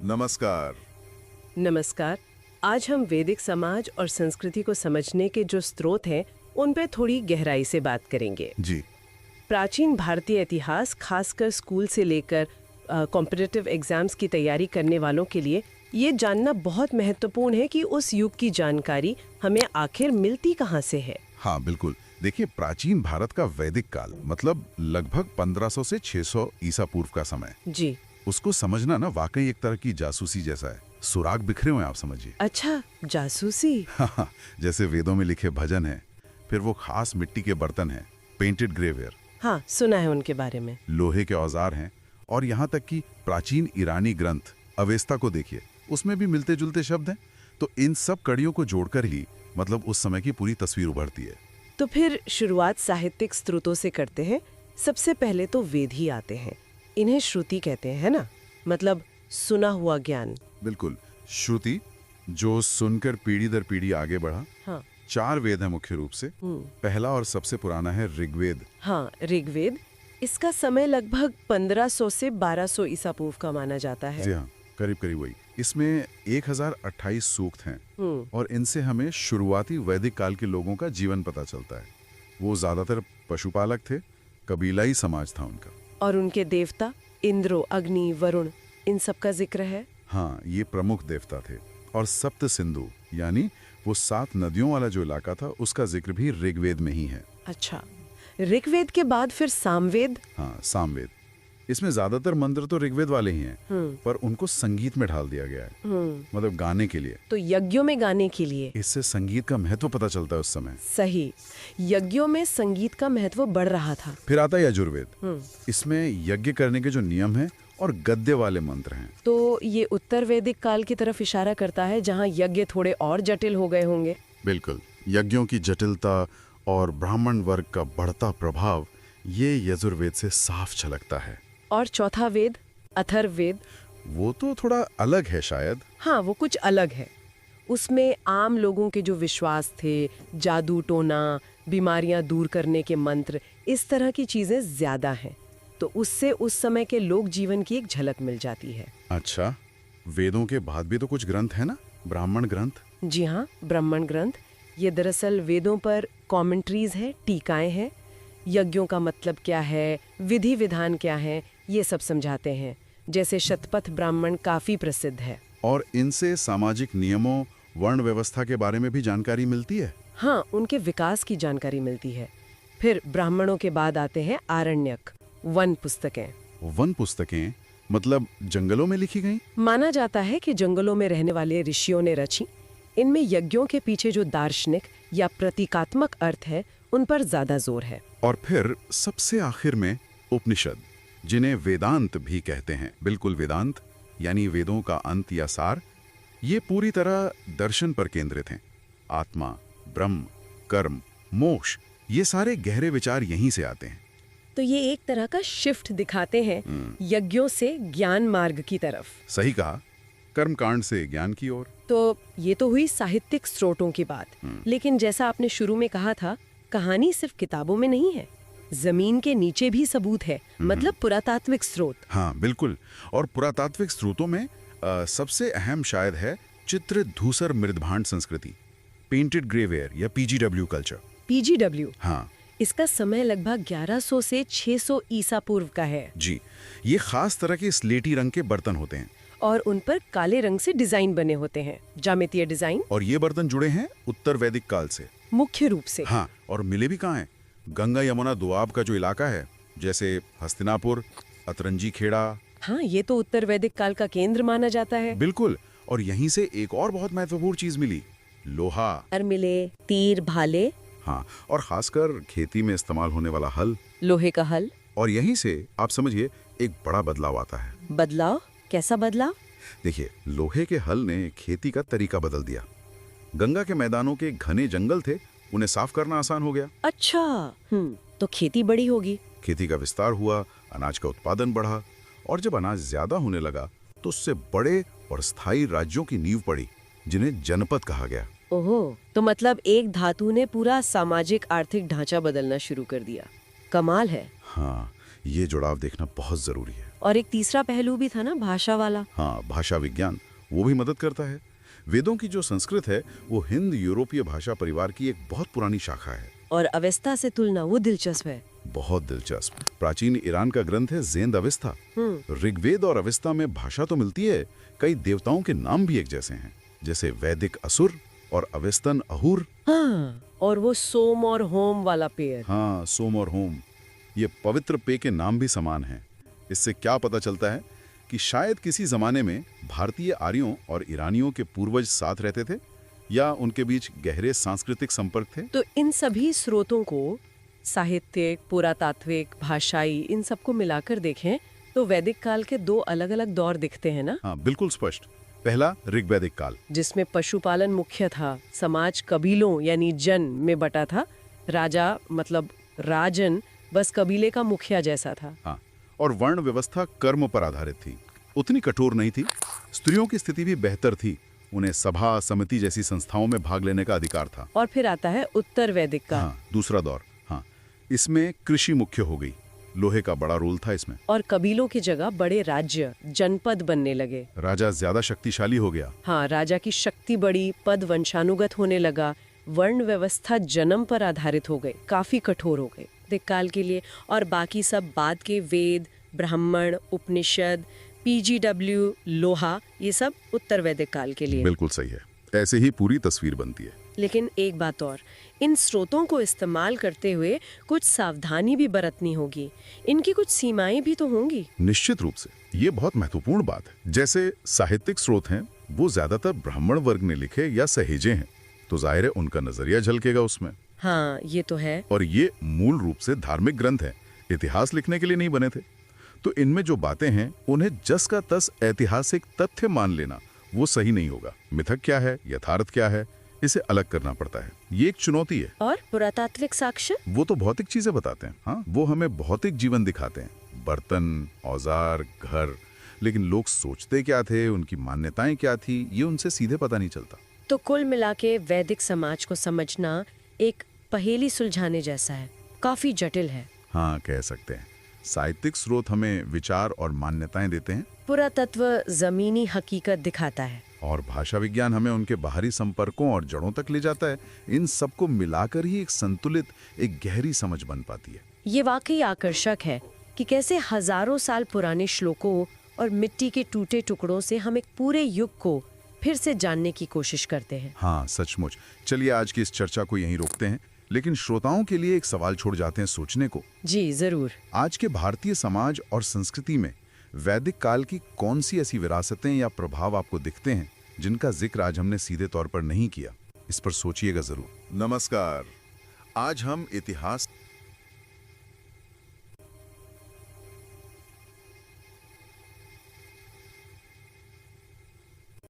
नमस्कार। नमस्कार। आज हम वैदिक समाज और संस्कृति को समझने के जो स्रोत हैं उन पर थोड़ी गहराई से बात करेंगे। जी। प्राचीन भारतीय इतिहास, खासकर स्कूल से लेकर कॉम्पिटिटिव एग्जाम्स की तैयारी करने वालों के लिए ये जानना बहुत महत्वपूर्ण है कि उस युग की जानकारी हमें आखिर मिलती कहाँ से है। हाँ बिल्कुल। देखिए, प्राचीन भारत का वैदिक काल मतलब लगभग 1500 से 600 ईसा पूर्व का समय, जी। उसको समझना ना वाकई एक तरह की जासूसी जैसा है। सुराग बिखरे हुए हैं, आप समझिए। अच्छा, जासूसी। हाँ, जैसे वेदों में लिखे भजन है, फिर वो खास मिट्टी के बर्तन हैं, पेंटेड ग्रेवेयर। हाँ, सुना है उनके बारे में। लोहे के औजार हैं, और यहाँ तक कि प्राचीन ईरानी ग्रंथ अवेस्ता को देखिए, उसमें भी मिलते जुलते शब्द हैं। तो इन सब कड़ियों को जोड़कर ही मतलब उस समय की पूरी तस्वीर उभरती है। तो फिर शुरुआत साहित्यिक स्रोतों से करते हैं। सबसे पहले तो वेद ही आते हैं। इन्हें श्रुति कहते हैं, है ना? मतलब सुना हुआ ज्ञान। बिल्कुल, श्रुति जो सुनकर पीढ़ी दर पीढ़ी आगे बढ़ा। हाँ। 4 वेद है मुख्य रूप से। पहला और सबसे पुराना है ऋग्वेद। हाँ, ऋग्वेद। इसका समय लगभग 1500 से 1200 ईसा पूर्व का माना जाता है। जी हाँ, करीब करीब वही। इसमें 1028 सूक्त हैं, और इनसे हमें शुरुआती वैदिक काल के लोगों का जीवन पता चलता है। वो ज्यादातर पशुपालक थे, कबीलाई समाज था उनका। और उनके देवता इंद्रो, अग्नि, वरुण, इन सब का जिक्र है। हाँ, ये प्रमुख देवता थे। और सप्त सिंधु यानी वो 7 नदियों वाला जो इलाका था, उसका जिक्र भी ऋग्वेद में ही है। अच्छा, ऋग्वेद के बाद फिर सामवेद। हाँ, सामवेद। इसमें ज्यादातर मंत्र तो ऋग्वेद वाले ही हैं, पर उनको संगीत में ढाल दिया गया है, मतलब गाने के लिए। तो यज्ञों में गाने के लिए। इससे संगीत का महत्व पता चलता है उस समय। सही, यज्ञों में संगीत का महत्व बढ़ रहा था। फिर आता है यजुर्वेद। इसमें यज्ञ करने के जो नियम हैं और गद्य वाले मंत्र हैं। तो ये उत्तर वैदिक काल की तरफ इशारा करता है, जहाँ यज्ञ थोड़े और जटिल हो गए होंगे। बिल्कुल, यज्ञों की जटिलता और ब्राह्मण वर्ग का बढ़ता प्रभाव ये यजुर्वेद से साफ झलकता है। और चौथा वेद, अथर्ववेद, वो तो थोड़ा अलग है शायद। हाँ, वो कुछ अलग है। उसमें आम लोगों के जो विश्वास थे, जादू टोना, बीमारियां दूर करने के मंत्र, इस तरह की चीजें ज्यादा हैं। तो उससे उस समय के लोक जीवन की एक झलक मिल जाती है। अच्छा, वेदों के बाद भी तो कुछ ग्रंथ है ना, ब्राह्मण ग्रंथ? जी हाँ, ब्राह्मण ग्रंथ। ये दरअसल वेदों पर कॉमेंट्रीज है, टीकाएं हैं। यज्ञों का मतलब क्या है, विधि विधान क्या है, ये सब समझाते हैं। जैसे शतपथ ब्राह्मण काफी प्रसिद्ध है। और इनसे सामाजिक नियमों, वर्ण व्यवस्था के बारे में भी जानकारी मिलती है। हाँ, उनके विकास की जानकारी मिलती है। फिर ब्राह्मणों के बाद आते हैं आरण्यक, वन पुस्तकें। वन पुस्तकें मतलब जंगलों में लिखी गई? माना जाता है कि जंगलों में रहने वाले ऋषियों ने रची। इनमें यज्ञों के पीछे जो दार्शनिक या प्रतीकात्मक अर्थ है, उन पर ज्यादा जोर है। और फिर सबसे आखिर में उपनिषद, जिन्हें वेदांत भी कहते हैं। बिल्कुल, वेदांत यानी वेदों का अंत या सार। ये पूरी तरह दर्शन पर केंद्रित हैं। आत्मा, ब्रह्म, कर्म, मोक्ष, ये सारे गहरे विचार यहीं से आते हैं। तो ये एक तरह का शिफ्ट दिखाते हैं यज्ञों से ज्ञान मार्ग की तरफ। सही कहा, कर्म कांड से ज्ञान की ओर। तो ये तो हुई साहित्यिक स्रोतों की बात। लेकिन जैसा आपने शुरू में कहा था, कहानी सिर्फ किताबों में नहीं है, जमीन के नीचे भी सबूत है, मतलब पुरातात्विक स्रोत। हाँ बिल्कुल, और पुरातात्विक स्रोतों में सबसे अहम शायद है चित्र धूसर मृदभांड संस्कृति, पेंटेड ग्रेवेयर या पीजीडब्ल्यू कल्चर। पीजीडब्ल्यू, हाँ, इसका समय लगभग 1100 से 600 ईसा पूर्व का है। जी, ये खास तरह के स्लेटी रंग के बर्तन होते हैं, और उन पर काले रंग से डिजाइन बने होते हैं, ज्यामितीय डिजाइन। और ये बर्तन जुड़े हैं उत्तर वैदिक काल से मुख्य रूप से। हाँ, और मिले भी कहाँ हैं? गंगा यमुना दोआब का जो इलाका है, जैसे हस्तिनापुर, अतरंजी खेड़ा। हाँ, ये तो उत्तर वैदिक काल का केंद्र माना जाता है। बिल्कुल, और यहीं से एक और बहुत महत्वपूर्ण चीज मिली, लोहा। और मिले तीर, भाले। हाँ, और खासकर खेती में इस्तेमाल होने वाला हल, लोहे का हल। और यहीं से आप समझिए एक बड़ा बदलाव आता है। बदलाव? कैसा बदलाव? देखिए, लोहे के हल ने खेती का तरीका बदल दिया। गंगा के मैदानों के घने जंगल थे, उन्हें साफ करना आसान हो गया। अच्छा, तो खेती बड़ी होगी। खेती का विस्तार हुआ, अनाज का उत्पादन बढ़ा, और जब अनाज ज्यादा होने लगा तो उससे बड़े और स्थायी राज्यों की नींव पड़ी, जिन्हें जनपद कहा गया। ओहो, तो मतलब एक धातु ने पूरा सामाजिक आर्थिक ढांचा बदलना शुरू कर दिया। कमाल है। हाँ, ये जुड़ाव देखना बहुत जरूरी है। और एक तीसरा पहलू भी था ना, भाषा वाला। हाँ, भाषा विज्ञान वो भी मदद करता है। वेदों की जो संस्कृत है वो हिंद यूरोपीय भाषा परिवार की एक बहुत पुरानी शाखा है। और अवेस्ता से तुलना, वो दिलचस्प है। बहुत दिलचस्प। प्राचीन ईरान का ग्रंथ है ज़ेंद अवेस्ता। ऋग्वेद और अवेस्ता में भाषा तो मिलती है, कई देवताओं के नाम भी एक जैसे हैं, जैसे वैदिक असुर और अवेस्तन अहुर। हाँ, और वो सोम और होम वाला पेड़। हाँ, सोम और होम, ये पवित्र पेय के नाम भी समान हैं। इससे क्या पता चलता है कि शायद किसी जमाने में भारतीय आर्यों और ईरानियों के पूर्वज साथ रहते थे या उनके बीच गहरे सांस्कृतिक संपर्क थे। तो इन सभी स्रोतों को, साहित्यिक, पुरातात्विक, भाषाई, इन सबको मिलाकर देखें तो वैदिक काल के दो अलग अलग दौर दिखते हैं ना। हाँ, बिल्कुल स्पष्ट। पहला ऋग्वैदिक काल, जिसमें पशुपालन मुख्य था, समाज कबीलों यानी जन में बटा था, राजा मतलब राजन बस कबीले का मुखिया जैसा था। हाँ, और वर्ण व्यवस्था कर्म पर आधारित थी, उतनी कठोर नहीं थी। स्त्रियों की स्थिति भी बेहतर थी, उन्हें सभा समिति जैसी संस्थाओं में भाग लेने का अधिकार था। और फिर आता है उत्तर वैदिक का। हाँ, दूसरा दौर। हाँ, इसमें कृषि मुख्य हो गई, लोहे का बड़ा रोल था इसमें। और कबीलों की जगह बड़े राज्य, जनपद बनने लगे। राजा ज्यादा शक्तिशाली हो गया। हाँ, राजा की शक्ति बढ़ी, पद वंशानुगत होने लगा, वर्ण व्यवस्था जन्म पर आधारित हो गई, काफी कठोर हो गई वैदिक काल के लिए। और बाकी सब बाद के वेद, ब्राह्मण, उपनिषद, पीजीडब्ल्यू, लोहा, ये सब उत्तर वैदिक काल के लिए। बिल्कुल सही है, ऐसे ही पूरी तस्वीर बनती है। लेकिन एक बात और, इन स्रोतों को इस्तेमाल करते हुए कुछ सावधानी भी बरतनी होगी। इनकी कुछ सीमाएं भी तो होंगी। निश्चित रूप से, ये बहुत महत्वपूर्ण बात है। जैसे साहित्यिक स्रोत हैं, वो ज्यादातर ब्राह्मण वर्ग ने लिखे या सहेजे हैं, तो जाहिर है उनका नजरिया झलकेगा उसमें। हाँ, ये तो है। और ये मूल रूप से धार्मिक ग्रंथ है, इतिहास लिखने के लिए नहीं बने थे। तो इनमें जो बातें हैं उन्हें जस का तस ऐतिहासिक तथ्य मान लेना वो सही नहीं होगा। मिथक क्या है, यथार्थ क्या है, इसे अलग करना पड़ता है। ये एक चुनौती है। और पुरातात्विक साक्ष्य, वो तो भौतिक चीजें बताते हैं। हाँ, वो हमें भौतिक जीवन दिखाते हैं, बर्तन, औजार, घर। लेकिन लोग सोचते क्या थे, उनकी मान्यताएं क्या थी, ये उनसे सीधे पता नहीं चलता। तो कुल मिला के वैदिक समाज को समझना एक पहेली सुलझाने जैसा है, काफी जटिल है। हाँ, कह सकते हैं। साहित्यिक स्रोत हमें विचार और मान्यताएं देते हैं, पुरातत्व जमीनी हकीकत दिखाता है, और भाषा विज्ञान हमें उनके बाहरी संपर्कों और जड़ों तक ले जाता है। इन सबको मिलाकर ही एक संतुलित, एक गहरी समझ बन पाती है। ये वाकई आकर्षक है कि कैसे हजारों साल पुराने श्लोकों और मिट्टी के टूटे टुकड़ों से हम एक पूरे युग को फिर से जानने की कोशिश करते हैं। हाँ, सचमुच। चलिए आज की इस चर्चा को यहीं रोकते हैं, लेकिन श्रोताओं के लिए एक सवाल छोड़ जाते हैं सोचने को। जी जरूर। आज के भारतीय समाज और संस्कृति में वैदिक काल की कौन सी ऐसी विरासतें या प्रभाव आपको दिखते हैं जिनका जिक्र आज हमने सीधे तौर पर नहीं किया? इस पर सोचिएगा जरूर। नमस्कार। आज हम इतिहास